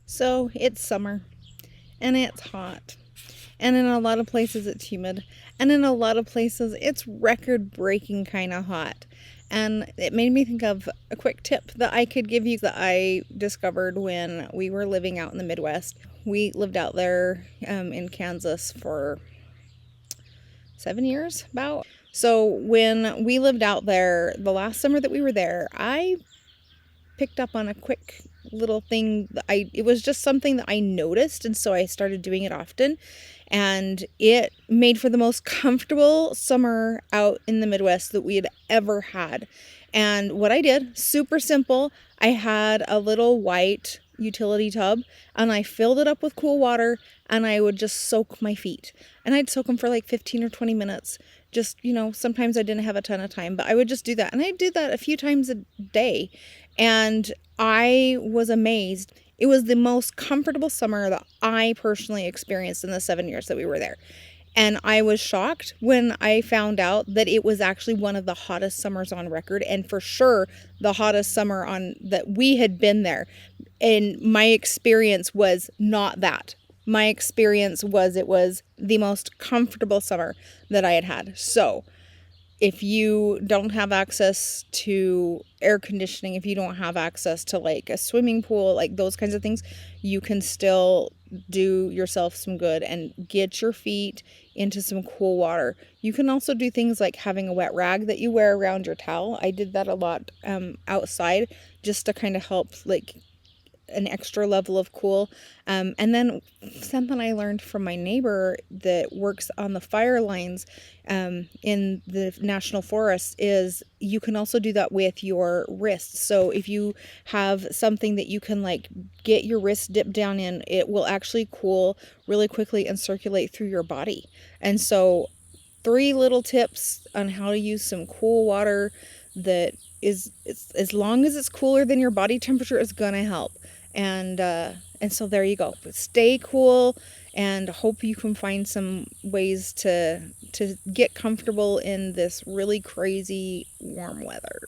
So it's summer and it's hot. And in a lot of places it's humid. And in a lot of places it's record breaking kind of hot. And it made me think of a quick tip that I could give you that I discovered when we were living out in the Midwest. We lived out there in Kansas for 7 years, about. So when we lived out there, the last summer that we were there, I picked up on a quick little thing that it was just something that I noticed, and so I started doing it often, and it made for the most comfortable summer out in the Midwest that we had ever had. And what I did, super simple, I had a little white utility tub and I filled it up with cool water, and I would just soak my feet, and I'd soak them for like 15 or 20 minutes. Just, sometimes I didn't have a ton of time, but I would just do that, and I did that a few times a day. And I was amazed. It was the most comfortable summer that I personally experienced in the 7 years that we were there. And I was shocked when I found out that it was actually one of the hottest summers on record, and for sure the hottest summer on that we had been there. And my experience was not that. My experience was it was the most comfortable summer that I had had. So, if you don't have access to air conditioning, if you don't have access to like a swimming pool, like those kinds of things, you can still do yourself some good and get your feet into some cool water. You can also do things like having a wet rag that you wear around your towel. I did that a lot outside, just to kind of help like an extra level of cool. And then something I learned from my neighbor that works on the fire lines in the national forest is you can also do that with your wrists. So if you have something that you can like get your wrist dipped down in, it will actually cool really quickly and circulate through your body. And so 3 little tips on how to use some cool water that is, as long as it's cooler than your body temperature, is gonna help. And so there you go. Stay cool, and hope you can find some ways to get comfortable in this really crazy warm weather.